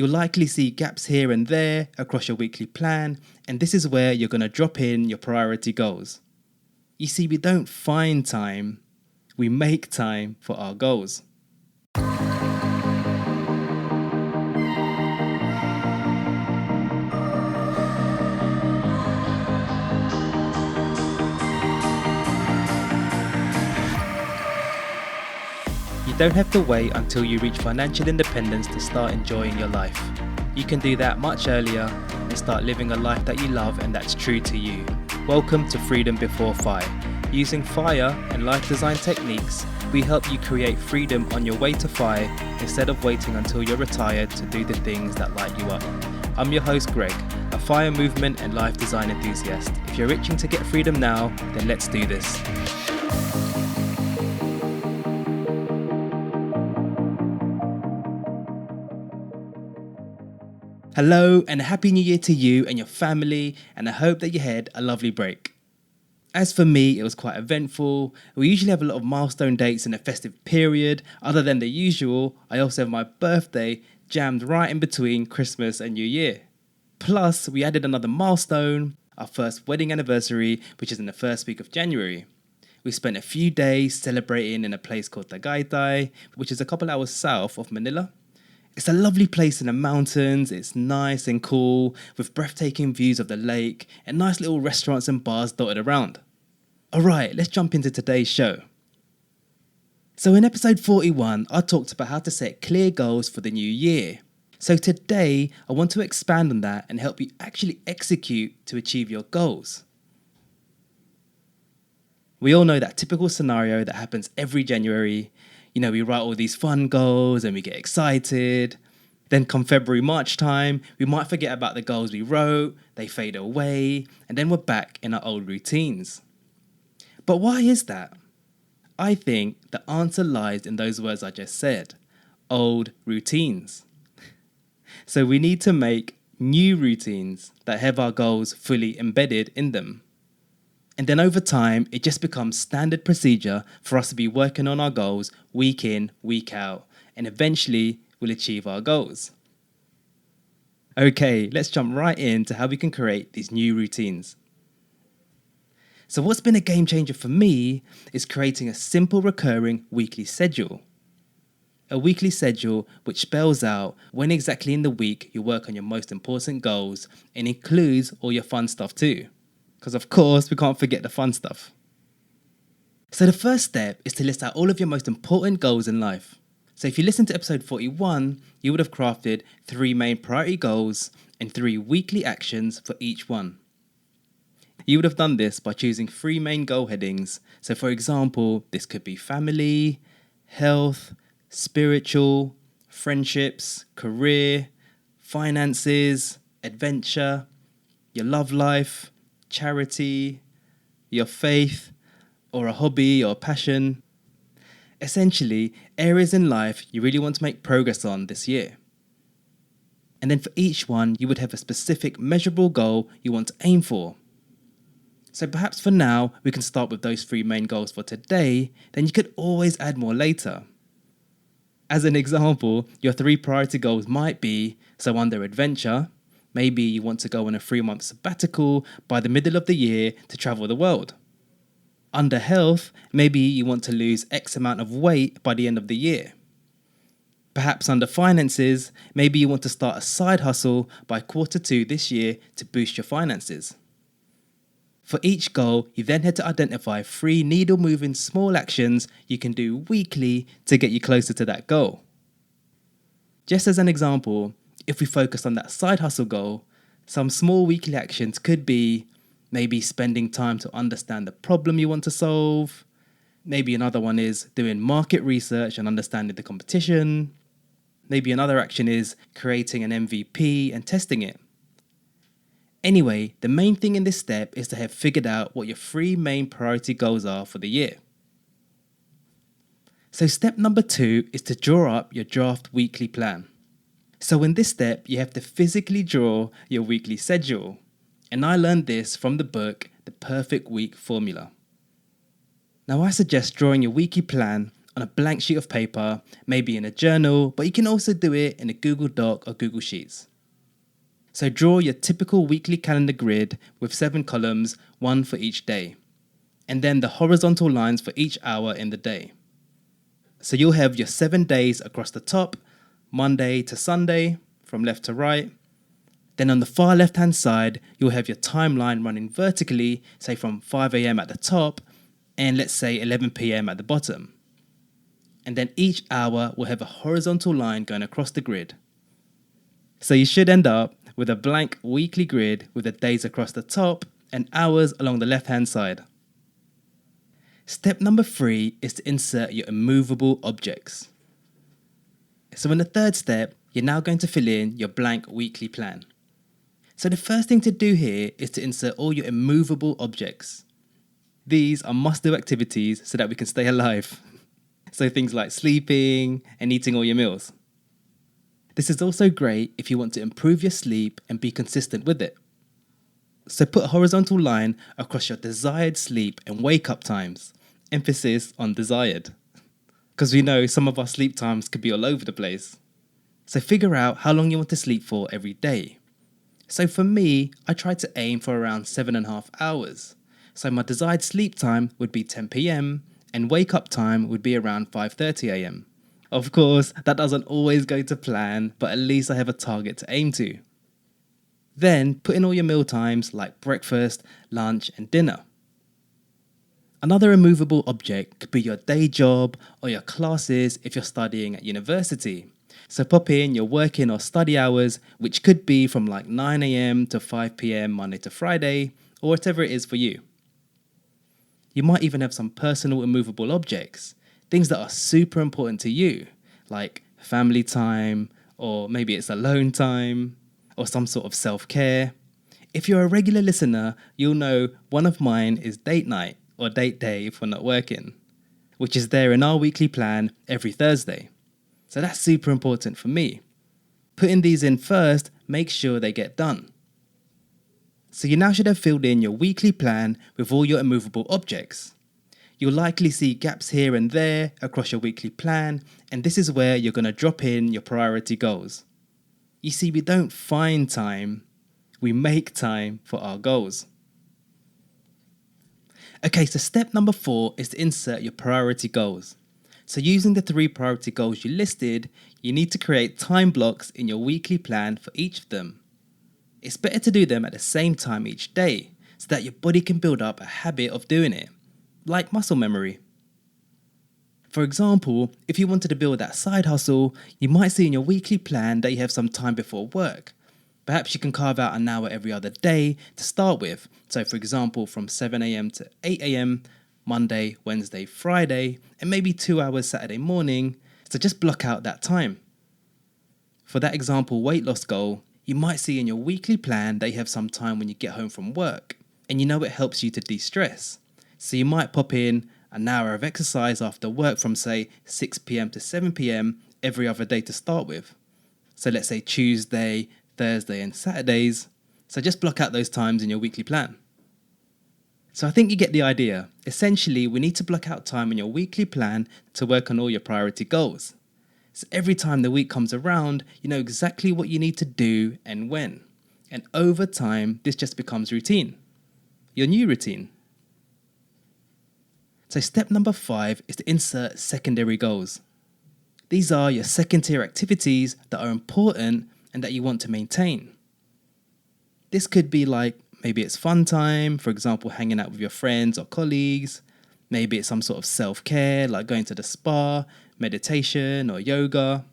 You'll likely see gaps here and there across your weekly plan, and this is where you're going to drop in your priority goals. You see, we don't find time, we make time for our goals. You don't have to wait until you reach financial independence to start enjoying your life. You can do that much earlier and start living a life that you love and that's true to you. Welcome to Freedom Before FIRE. Using FIRE and life design techniques, we help you create freedom on your way to FIRE instead of waiting until you're retired to do the things that light you up. I'm your host Greg, a FIRE movement and life design enthusiast. If you're itching to get freedom now, then let's do this. Hello and a happy new year to you and your family, and I hope that you had a lovely break. As for me, it was quite eventful. We usually have a lot of milestone dates in the festive period. Other than the usual, I also have my birthday jammed right in between Christmas and New Year. Plus, we added another milestone, our first wedding anniversary, which is in the first week of January. We spent a few days celebrating in a place called Tagaytay, which is a couple hours south of Manila. It's a lovely place in the mountains, it's nice and cool, with breathtaking views of the lake and nice little restaurants and bars dotted around. Alright, let's jump into today's show. So in episode 41, I talked about how to set clear goals for the new year. So today, I want to expand on that and help you actually execute to achieve your goals. We all know that typical scenario that happens every January. You know, we write all these fun goals and we get excited. Then come February, March time, we might forget about the goals we wrote, they fade away, and then we're back in our old routines. But why is that? I think the answer lies in those words I just said, old routines. So we need to make new routines that have our goals fully embedded in them. And then over time, it just becomes standard procedure for us to be working on our goals week in, week out, and eventually we'll achieve our goals. Okay, let's jump right into how we can create these new routines. So what's been a game changer for me is creating a simple recurring weekly schedule. A weekly schedule which spells out when exactly in the week you work on your most important goals and includes all your fun stuff too. Because of course, we can't forget the fun stuff. So the first step is to list out all of your most important goals in life. So if you listen to episode 41, you would have crafted 3 main priority goals and 3 weekly actions for each one. You would have done this by choosing 3 main goal headings. So for example, this could be family, health, spiritual, friendships, career, finances, adventure, your love life, charity, your faith, or a hobby or passion. Essentially, areas in life you really want to make progress on this year. And then for each one, you would have a specific measurable goal you want to aim for. So perhaps for now, we can start with those 3 main goals for today, then you could always add more later. As an example, your 3 priority goals might be, so under adventure, maybe you want to go on a 3-month sabbatical by the middle of the year to travel the world. Under health, maybe you want to lose X amount of weight by the end of the year. Perhaps under finances, maybe you want to start a side hustle by Q2 this year to boost your finances. For each goal, you then had to identify 3 needle-moving small actions you can do weekly to get you closer to that goal. Just as an example, if we focus on that side hustle goal, some small weekly actions could be maybe spending time to understand the problem you want to solve. Maybe another one is doing market research and understanding the competition. Maybe another action is creating an MVP and testing it. Anyway, the main thing in this step is to have figured out what your 3 main priority goals are for the year. So step number 2 is to draw up your draft weekly plan. So in this step, you have to physically draw your weekly schedule. And I learned this from the book, The Perfect Week Formula. Now I suggest drawing your weekly plan on a blank sheet of paper, maybe in a journal, but you can also do it in a Google Doc or Google Sheets. So draw your typical weekly calendar grid with 7 columns, one for each day, and then the horizontal lines for each hour in the day. So you'll have your 7 days across the top, Monday to Sunday, from left to right. Then on the far left-hand side, you'll have your timeline running vertically, say from 5 a.m. at the top, and let's say 11 p.m. at the bottom. And then each hour will have a horizontal line going across the grid. So you should end up with a blank weekly grid with the days across the top and hours along the left-hand side. Step number 3 is to insert your immovable objects. So in the third step, you're now going to fill in your blank weekly plan. So the first thing to do here is to insert all your immovable objects. These are must-do activities so that we can stay alive. So things like sleeping and eating all your meals. This is also great if you want to improve your sleep and be consistent with it. So put a horizontal line across your desired sleep and wake up times. Emphasis on desired. Because we know some of our sleep times could be all over the place. So figure out how long you want to sleep for every day. So for me, I try to aim for around 7.5 hours. So my desired sleep time would be 10 p.m. and wake up time would be around 5:30 a.m. Of course, that doesn't always go to plan, but at least I have a target to aim to. Then put in all your meal times like breakfast, lunch and dinner. Another immovable object could be your day job or your classes if you're studying at university. So pop in your working or study hours, which could be from like 9 a.m. to 5 p.m. Monday to Friday, or whatever it is for you. You might even have some personal immovable objects, things that are super important to you, like family time, or maybe it's alone time, or some sort of self-care. If you're a regular listener, you'll know one of mine is date night, or date day if we're not working, which is there in our weekly plan every Thursday. So that's super important for me. Putting these in first, make sure they get done. So you now should have filled in your weekly plan with all your immovable objects. You'll likely see gaps here and there across your weekly plan, and this is where you're going to drop in your priority goals. You see, we don't find time, we make time for our goals. Okay, so step number 4 is to insert your priority goals. So using the 3 priority goals you listed, you need to create time blocks in your weekly plan for each of them. It's better to do them at the same time each day so that your body can build up a habit of doing it, like muscle memory. For example, if you wanted to build that side hustle, you might see in your weekly plan that you have some time before work. Perhaps you can carve out an hour every other day to start with. So for example, from 7 a.m. to 8 a.m, Monday, Wednesday, Friday, and maybe 2 hours Saturday morning. So just block out that time. For that example weight loss goal, you might see in your weekly plan that you have some time when you get home from work, and you know it helps you to de-stress. So you might pop in an hour of exercise after work from say 6 p.m. to 7 p.m. every other day to start with. So let's say Tuesday, Thursday and Saturdays. So just block out those times in your weekly plan. So I think you get the idea. Essentially, we need to block out time in your weekly plan to work on all your priority goals. So every time the week comes around, you know exactly what you need to do and when. And over time, this just becomes routine. Your new routine. So step number 5 is to insert secondary goals. These are your second-tier activities that are important and that you want to maintain. This could be like, maybe it's fun time, for example, hanging out with your friends or colleagues. Maybe it's some sort of self-care, like going to the spa, meditation or yoga.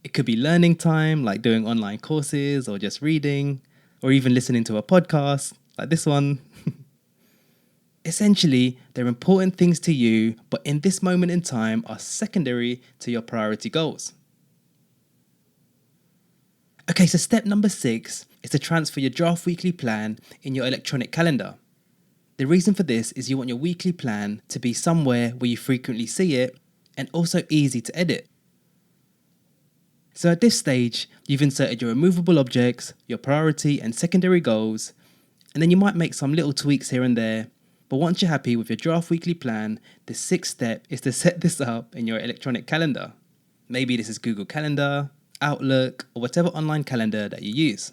It could be learning time, like doing online courses or just reading, or even listening to a podcast, like this one. Essentially, they're important things to you, but in this moment in time are secondary to your priority goals. Okay, so step number 6 is to transfer your draft weekly plan in your electronic calendar. The reason for this is you want your weekly plan to be somewhere where you frequently see it and also easy to edit. So at this stage, you've inserted your removable objects, your priority and secondary goals, and then you might make some little tweaks here and there, But once you're happy with your draft weekly plan, the sixth step is to set this up in your electronic calendar. Maybe this is Google Calendar, Outlook, or whatever online calendar that you use.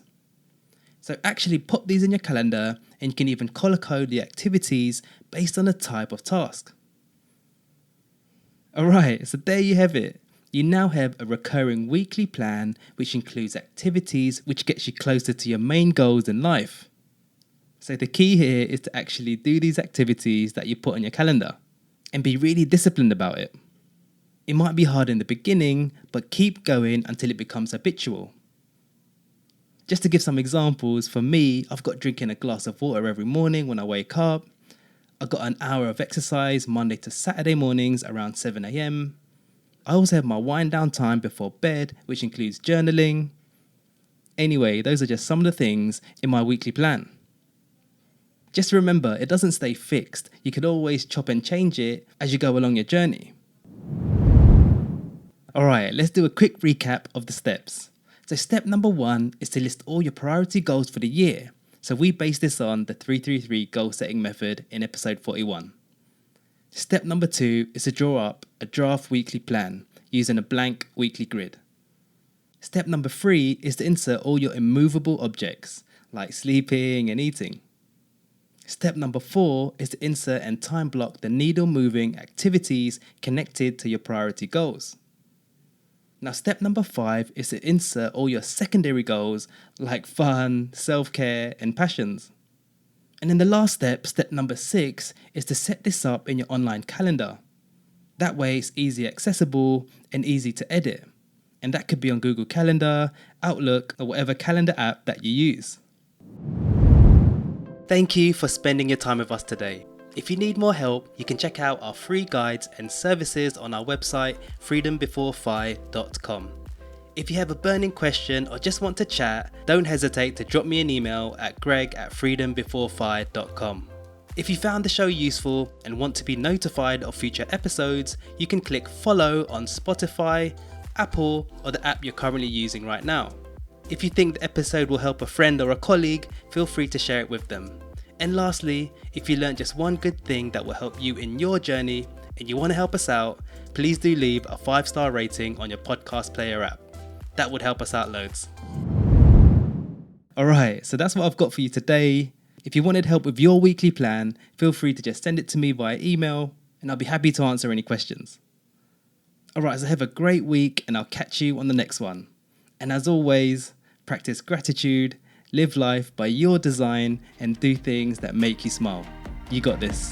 So actually pop these in your calendar, and you can even color code the activities based on the type of task. Alright, so there you have it. You now have a recurring weekly plan which includes activities which gets you closer to your main goals in life. So the key here is to actually do these activities that you put on your calendar and be really disciplined about it. It might be hard in the beginning, but keep going until it becomes habitual. Just to give some examples, for me, I've got drinking a glass of water every morning when I wake up. I've got an hour of exercise Monday to Saturday mornings around 7 a.m. I also have my wind down time before bed, which includes journaling. Anyway, those are just some of the things in my weekly plan. Just remember, it doesn't stay fixed. You can always chop and change it as you go along your journey. Alright, let's do a quick recap of the steps. So step number 1 is to list all your priority goals for the year. So we base this on the 333 goal setting method in episode 41. Step number 2 is to draw up a draft weekly plan using a blank weekly grid. Step number 3 is to insert all your immovable objects like sleeping and eating. Step number 4 is to insert and time block the needle moving activities connected to your priority goals. Now step number 5 is to insert all your secondary goals like fun, self-care and passions. And then the last step, step number 6, is to set this up in your online calendar. That way it's easy accessible and easy to edit. And that could be on Google Calendar, Outlook or whatever calendar app that you use. Thank you for spending your time with us today. If you need more help, you can check out our free guides and services on our website, freedombeforephi.com. If you have a burning question or just want to chat, don't hesitate to drop me an email at greg@freedombeforephi.com. If you found the show useful and want to be notified of future episodes, you can click follow on Spotify, Apple, or the app you're currently using right now. If you think the episode will help a friend or a colleague, feel free to share it with them. And lastly, if you learned just one good thing that will help you in your journey and you want to help us out, please do leave a 5-star rating on your podcast player app. That would help us out loads. Alright, so that's what I've got for you today. If you wanted help with your weekly plan, feel free to just send it to me via email and I'll be happy to answer any questions. Alright, so have a great week and I'll catch you on the next one. And as always, practice gratitude, live life by your design and do things that make you smile. You got this.